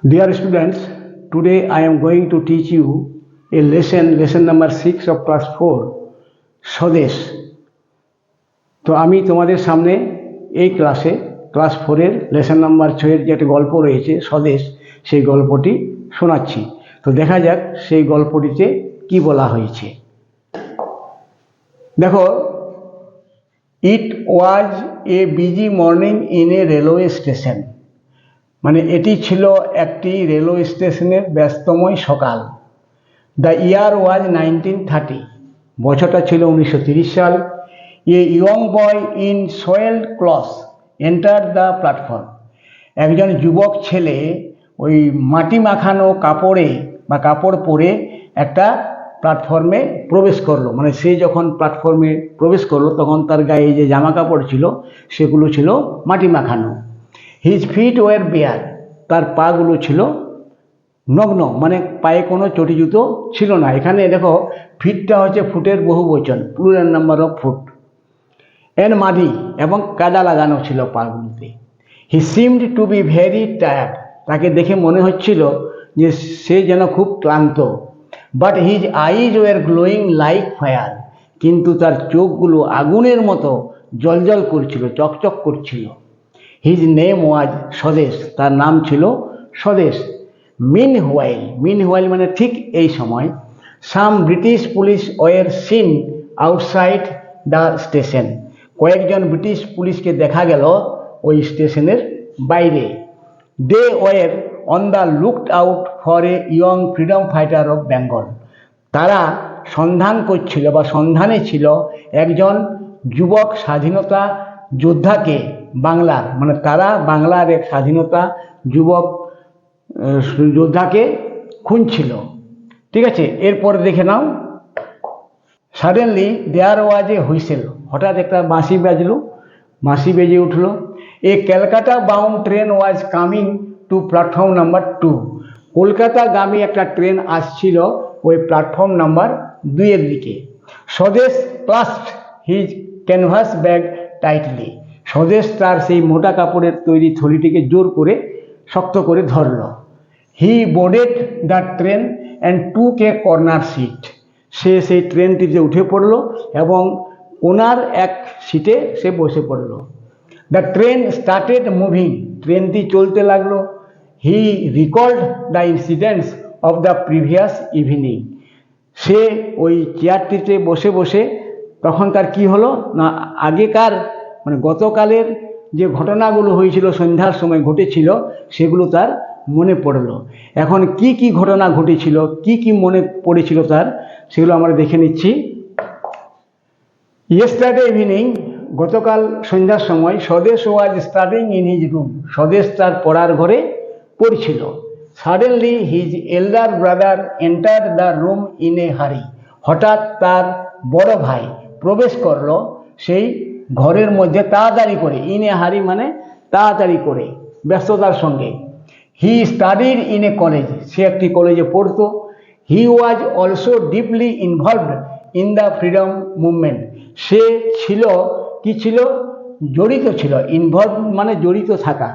Dear students, today I am going to teach you a lesson number 6 of class 4, স্বদেশ। তো আমি তোমাদের সামনে এই ক্লাস 4-এর লেসন নাম্বার 6-এর যে একটা গল্প রয়েছে স্বদেশ, সেই গল্পটি শোনাচ্ছি। তো দেখা যাক সেই গল্পটিতে কি বলা হয়েছে। দেখো, it was a busy morning in a railway station. মানে এটি ছিল একটি রেলওয়ে স্টেশনের ব্যস্তময় সকাল। দ্য ইয়ার ওয়াজ 1930, বছরটা ছিল 1930 সাল। A young boy in soiled cloth enter the platform. একজন যুবক ছেলে ওই মাটি মাখানো কাপড়ে বা কাপড় পরে একটা প্ল্যাটফর্মে প্রবেশ করলো। মানে সে যখন প্ল্যাটফর্মে প্রবেশ করলো তখন তার গায়ে যে জামা কাপড় ছিল সেগুলো ছিল মাটি মাখানো। হিজ ফিট ওয়ার বেয়ার, তার পাগুলো ছিল নগ্ন, মানে পায়ে কোনো চটি জুতো ছিল না। এখানে দেখো, ফিটটা হচ্ছে ফুটের বহু বচন, plural number of foot. And muddy, এবং কাদা লাগানো ছিল পাগুলোতে। He seemed to be very tired, তাকে দেখে মনে হচ্ছিল যে সে যেন খুব ক্লান্ত। But his eyes were glowing like fire, কিন্তু তার চোখগুলো আগুনের মতো জ্বলজ্বল করছিল, চকচক করছিল। হিজ নেম ওয়াজ স্বদেশ, তার নাম ছিল স্বদেশ। মিনহোয়াইল মানে ঠিক এই সময়, some British police were seen outside the station, কয়েকজন ব্রিটিশ পুলিশকে দেখা গেল ওই স্টেশনের বাইরে। They were on the looked out for a young freedom fighter of Bengal, তারা সন্ধান করছিল বা সন্ধানে ছিল একজন যুবক স্বাধীনতা যোদ্ধাকে, বাংলার, মানে তারা বাংলার এক স্বাধীনতা যুবক যোদ্ধাকে খুঁজছিল। ঠিক আছে, এরপর দেখে নাও। সাডেনলি দেয়ার ওয়াজ এ হুইসেল, হঠাৎ একটা বাঁশি বাজলো, বাঁশি বেজে উঠলো। A Calcutta bound train was coming to platform number 2, কলকাতাগামী একটা ট্রেন আসছিল ওই প্ল্যাটফর্ম নাম্বার 2-এর দিকে। Swadesh clasped his canvas bag tightly, Swadesh তার সেই মোটা কাপড়ের তৈরি থলিটিকে জোর করে শক্ত করে ধরল। He boarded the train and took a corner seat, সে সেই ট্রেনটিতে উঠে পড়ল এবং ওনার এক সিটে সে বসে পড়ল। দ্য ট্রেন স্টার্টেড মুভিং, ট্রেনটি চলতে লাগলো। He recalled the incidents of the previous evening, সে ওই চেয়ারটিতে বসে বসে তখন তার কি হলো না, আগেকার মানে গতকালের যে ঘটনাগুলো হয়েছিল সন্ধ্যার সময় ঘটেছিল সেগুলো তার মনে পড়লো। এখন কি কি ঘটনা ঘটেছিল, কি কি মনে পড়েছিল তার, সেগুলো আমরা দেখে নিচ্ছি। ইয়েস্টারডে ইভিনিং, গতকাল সন্ধ্যার সময়, স্বদেশ was studying in his room, স্বদেশ তার পড়ার ঘরে পড়ছিল। Suddenly his elder brother enter the room in a হারি, হঠাৎ তার বড় ভাই প্রবেশ করলো সেই ঘরের মধ্যে তাড়াতাড়ি করে। ইন এ হারি মানে তাড়াতাড়ি করে, ব্যস্ততার সঙ্গে। He studied in a college, সে একটি কলেজে পড়তো। He was also deeply involved in the freedom movement, সে ছিল কি ছিল, জড়িত ছিল। ইনভলভ মানে জড়িত থাকা,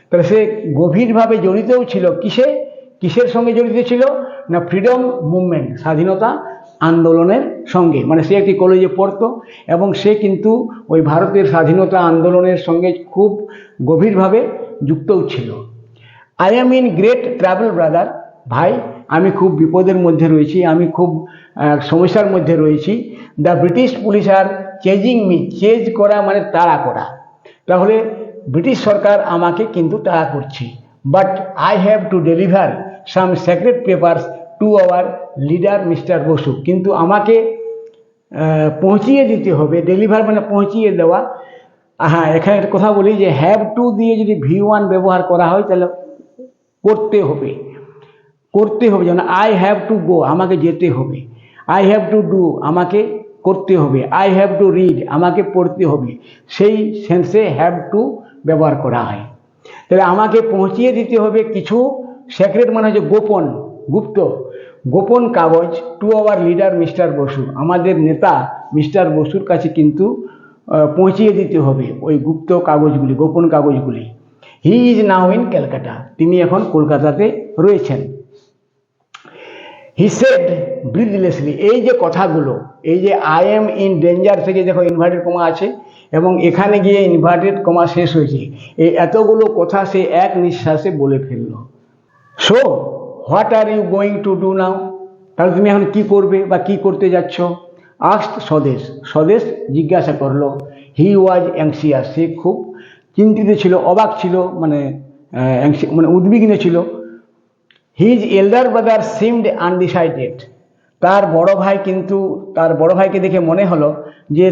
তাহলে সে গভীরভাবে জড়িতও ছিল। কিসের সঙ্গে জড়িত ছিল না, ফ্রিডম মুভমেন্ট, স্বাধীনতা আন্দোলনের সঙ্গে। মানে সে একটি কলেজে পড়তো এবং সে কিন্তু ওই ভারতের স্বাধীনতা আন্দোলনের সঙ্গে খুব গভীরভাবে যুক্তও ছিল। I am in great travel brother, ভাই আমি খুব বিপদের মধ্যে রয়েছি, আমি খুব সমস্যার মধ্যে রয়েছি। The British police are chasing me, chase করা মানে তাড়া করা, তাহলে ব্রিটিশ সরকার আমাকে কিন্তু তাড়া করছে। But I have to deliver some secret papers to our leader mister Basu, কিন্তু আমাকে পৌঁছিয়ে দিতে হবে। ডেলিভার মানে পৌঁছিয়ে দেওয়া। হ্যাঁ, এখানে একটা কথা বলি যে হ্যাভ টু দিয়ে যদি V1 ব্যবহার করা হয় তাহলে করতে হবে, যেন আই হ্যাভ টু গো, আমাকে যেতে হবে। আই হ্যাভ টু ডু, আমাকে করতে হবে। আই হ্যাভ টু রিড, আমাকে পড়তে হবে। সেই সেন্সে হ্যাভ টু ব্যবহার করা হয়। তাহলে আমাকে পৌঁছিয়ে দিতে হবে কিছু সিক্রেট মানে হচ্ছে গোপন, গুপ্ত, গোপন কাগজ to our leader mister Basu, আমাদের নেতা মিস্টার বসুর কাছে কিন্তু পৌঁছিয়ে দিতে হবে ওই গুপ্ত কাগজগুলি, গোপন কাগজগুলি। He is now in Calcutta, তিনি এখন কলকাতাতে রয়েছেন। হি সেড ব্রিথলেসলি, এই যে কথাগুলো, এই যে আই এম ইন ডেঞ্জার থেকে দেখো ইনভার্টেড কমা আছে এবং এখানে গিয়ে ইনভার্টেড কমা শেষ হয়েছে, এই এতগুলো কথা সে এক নিঃশ্বাসে বলে ফেললো। So what are you going to do now, তাহলে তুমি এখন কি করবে বা কি করতে যাচ্ছ? আস্কড স্বদেশ, স্বদেশ জিজ্ঞাসা করলো। হি ওয়াজ অ্যাংসিয়াস, সে খুব চিন্তিত ছিল, অবাক ছিল, মানে উদ্বিগ্ন ছিল। His elder brother seemed undecided, তার বড় ভাইকে দেখে মনে হলো যে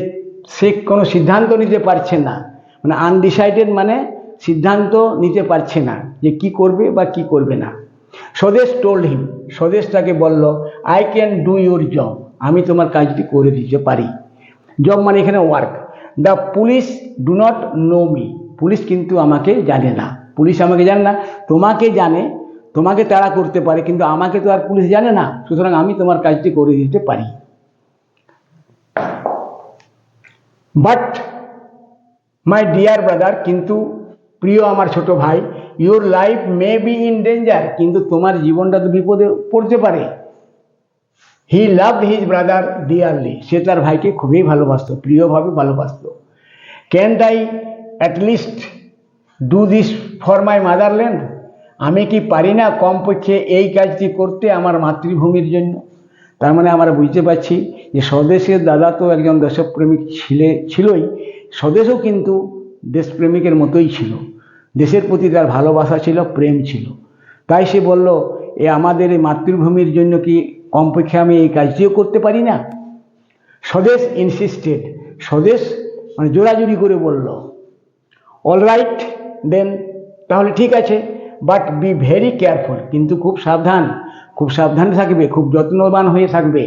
সে কোনো সিদ্ধান্ত নিতে পারছে না, মানে আনডিসাইডেড মানে সিদ্ধান্ত নিতে পারছে না যে কি করবে বা কি করবে না। স্বদেশ টোল্ড হিম, স্বদেশ তাকে বলল, I can do your job, আমি তোমার কাজটি করে দিতে পারি। জব মানে এখানে work. The police do not know me, police কিন্তু আমাকে জানে না, পুলিশ আমাকে জানে না, তোমাকে জানে, তোমাকে তাড়া করতে পারে, কিন্তু আমাকে তো আর পুলিশ জানে না, সুতরাং আমি তোমার কাজটি করে দিতে পারি। বাট মাই ডিয়ার ব্রাদার, কিন্তু প্রিয় আমার ছোট ভাই, your life may be in danger, কিন্তু তোমার জীবনটা তো বিপদে পড়তে পারে। He loved his brother dearly, সে তার ভাইকে খুবই ভালোবাসতো, প্রিয়ভাবে ভালোবাসতো। Can't I at least do this for my motherland, আমি কি পারি না কমপক্ষে এই কাজটি করতে আমার মাতৃভূমির জন্য? তার মানে আমরা বুঝতে পারছি যে স্বদেশের দাদা তো একজন দেশপ্রেমিক ছিলই, স্বদেশও কিন্তু দেশপ্রেমিকের মতোই ছিল, দেশের প্রতি তার ভালোবাসা ছিল, প্রেম ছিল। তাই সে বলল, আমাদের এই মাতৃভূমির জন্য কি কমপক্ষে আমি এই কাজটিও করতে পারি না? স্বদেশ ইনসিস্টেড, স্বদেশ মানে জোরাজুরি করে বলল, অল রাইট দেন, তাহলে ঠিক আছে, বাট বি ভেরি কেয়ারফুল, কিন্তু খুব সাবধানে থাকবে, খুব যত্নবান হয়ে থাকবে।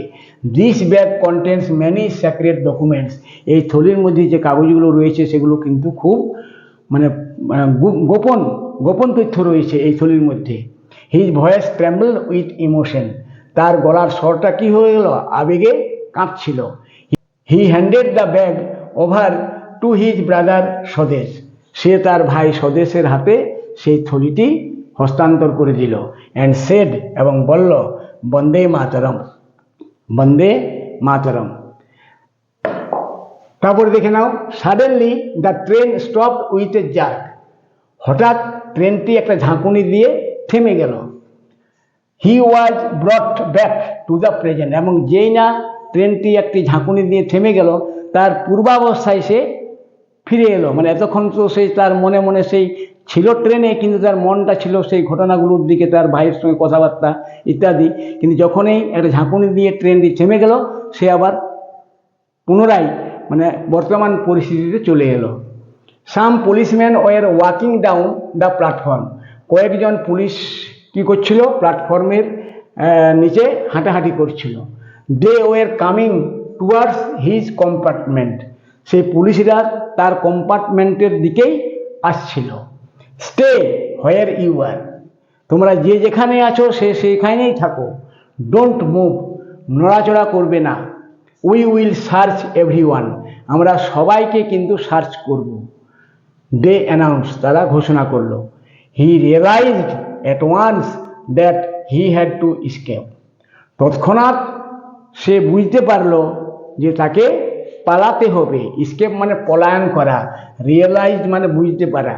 This bag contains many secret documents, এই থলির মধ্যে যে কাগজগুলো রয়েছে সেগুলো কিন্তু খুব মানে গোপন তথ্য রয়েছে এই থলির মধ্যে। His voice tremble with emotion, তার গলার স্বরটা কি হয়ে গেল, আবেগে কাঁপছিল। He handed the bag over to his brother Swadesh, সে তার ভাই স্বদেশের হাতে সেই থলিটি হস্তান্তর করে দিল। অ্যান্ড সেড, এবং বলল, বন্দে মাতরম, বন্দে মাতরম। তারপরে দেখে নাও, suddenly the train stopped with a jerk, হঠাৎ ট্রেনটি একটা ঝাঁকুনি দিয়ে থেমে গেল। He was brought back to the present, এবং যেই না ট্রেনটি একটি ঝাঁকুনি দিয়ে থেমে গেল, তার পূর্বাবস্থায় সে ফিরে এলো। মানে এতক্ষণ তো সেই তার মনে মনে সেই ছিল ট্রেনে, কিন্তু তার মনটা ছিল সেই ঘটনাগুলোর দিকে, তার ভাইয়ের সঙ্গে কথাবার্তা ইত্যাদি। কিন্তু যখনই একটা ঝাঁকুনি দিয়ে ট্রেনটি থেমে গেল, সে আবার পুনরায় মানে বর্তমান পরিস্থিতিতে চলে এলো। Some policeman were walking down the platform, কয়েকজন পুলিশ কি করছিল, প্ল্যাটফর্মের নিচে হাঁটাহাঁটি করছিল। They were coming towards his compartment, সেই পুলিশরা তার কম্পার্টমেন্টের দিকেই আসছিল। স্টে হোয়ার ইউ আর, তোমরা যে যেখানে আছো সেখানেই থাকো। ডোন্ট মুভ, নড়াচড়া করবে না। উই উইল সার্চ এভরিওয়ান, আমরা সবাইকে কিন্তু সার্চ করব। দে অ্যানাউন্স, তারা ঘোষণা করলো। He realised at once that he had to escape, তৎক্ষণাৎ সে বুঝতে পারলো যে তাকে পালাতে হবে। এস্কেপ মানে পলায়ন করা, রিয়েলাইজড মানে বুঝতে পারা।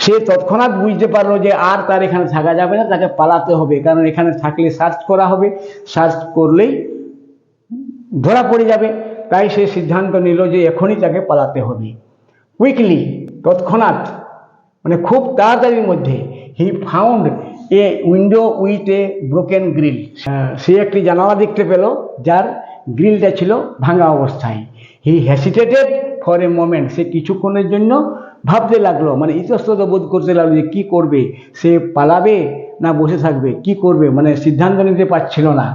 সে তৎক্ষণাৎ বুঝতে পারলো যে আর তার এখানে থাকা যাবে না, তাকে পালাতে হবে, কারণ এখানে থাকলে সার্চ করা হবে, সার্চ করলেই ধরা পড়ে যাবে। তাই সে সিদ্ধান্ত নিল যে এখনই তাকে পালাতে হবে। কুইকলি, তৎক্ষণাৎ মানে খুব তাড়াতাড়ির মধ্যে, he found a window with a broken grill, সে একটি জানালা দেখতে পেল যার গ্রিলটা ছিল ভাঙা অবস্থায়। হি হেসিটেটেড ফর এ মোমেন্ট, সে কিছুক্ষণের জন্য ভাবতে লাগলো, মানে ইতস্তত বোধ করতে লাগলো যে কী করবে, সে পালাবে না বসে থাকবে, কি করবে, মানে সিদ্ধান্ত নিতে পারছিল না।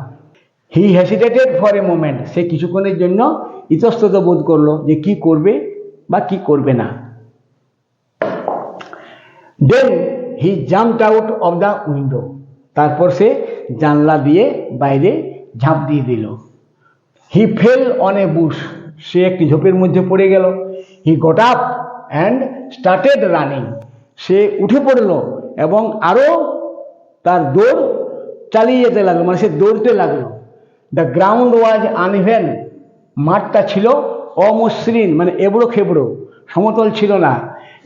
হি হেসিটেটেড ফর এ মোমেন্ট, সে কিছুক্ষণের জন্য ইতস্তত বোধ করলো যে কি করবে বা কি করবে না। Then he jumped out of the window, তারপর সে জানলা দিয়ে বাইরে ঝাঁপ দিয়ে দিল। He fell on a bush, সে একটি ঝোপের মধ্যে পড়ে গেল। He got up and started running, সে উঠে পড়ল এবং আরও তার দৌড় চালিয়ে যেতে লাগলো, মানে সে দৌড়তে লাগলো। দ্য গ্রাউন্ড ওয়াজ আনইভেন, মাঠটা ছিল অমসৃণ, মানে এবড়ো খেবড়ো, সমতল ছিল না।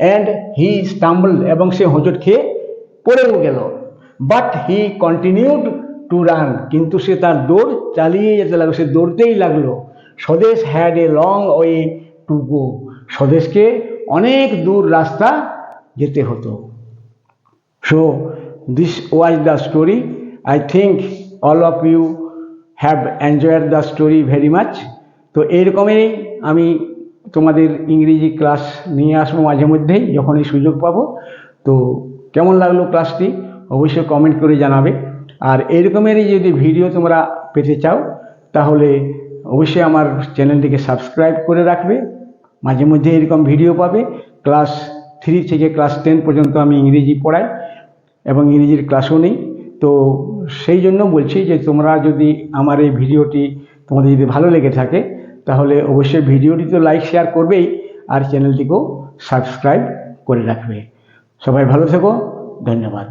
অ্যান্ড হি স্টাম্বলড, এবং সে হোঁচট খেয়ে পড়েও গেল। But he continued to run, কিন্তু সে তার দৌড় চালিয়ে যেতে লাগলো, সে দৌড়তেই লাগলো। Swadesh had a long way to go, স্বদেশকে অনেক দূর রাস্তা যেতে হতো। So this was the story. I think all of you have enjoyed the story very much. তো এইরকমই আমি তোমাদের ইংরেজি ক্লাস নিয়ে আসবো মাঝে মধ্যেই যখনই সুযোগ পাবো। তো কেমন লাগলো ক্লাসটি অবশ্যই কমেন্ট করে জানাবে। আর এইরকমেরই যদি ভিডিও তোমরা পেতে চাও তাহলে অবশ্যই আমার চ্যানেলটিকে সাবস্ক্রাইব করে রাখবে, মাঝে মধ্যে এরকম ভিডিও পাবে। ক্লাস 3 থেকে ক্লাস 10 পর্যন্ত আমি ইংরেজি পড়াই এবং ইংরেজির ক্লাসও নেই। তো সেই জন্য বলছি যে তোমরা যদি আমার এই ভিডিওটি তোমাদের যদি ভালো লেগে থাকে তাহলে অবশ্যই ভিডিওটি তো লাইক শেয়ার করবেই, আর চ্যানেলটিকেও সাবস্ক্রাইব করে রাখবে। সবাই ভালো থেকো, ধন্যবাদ।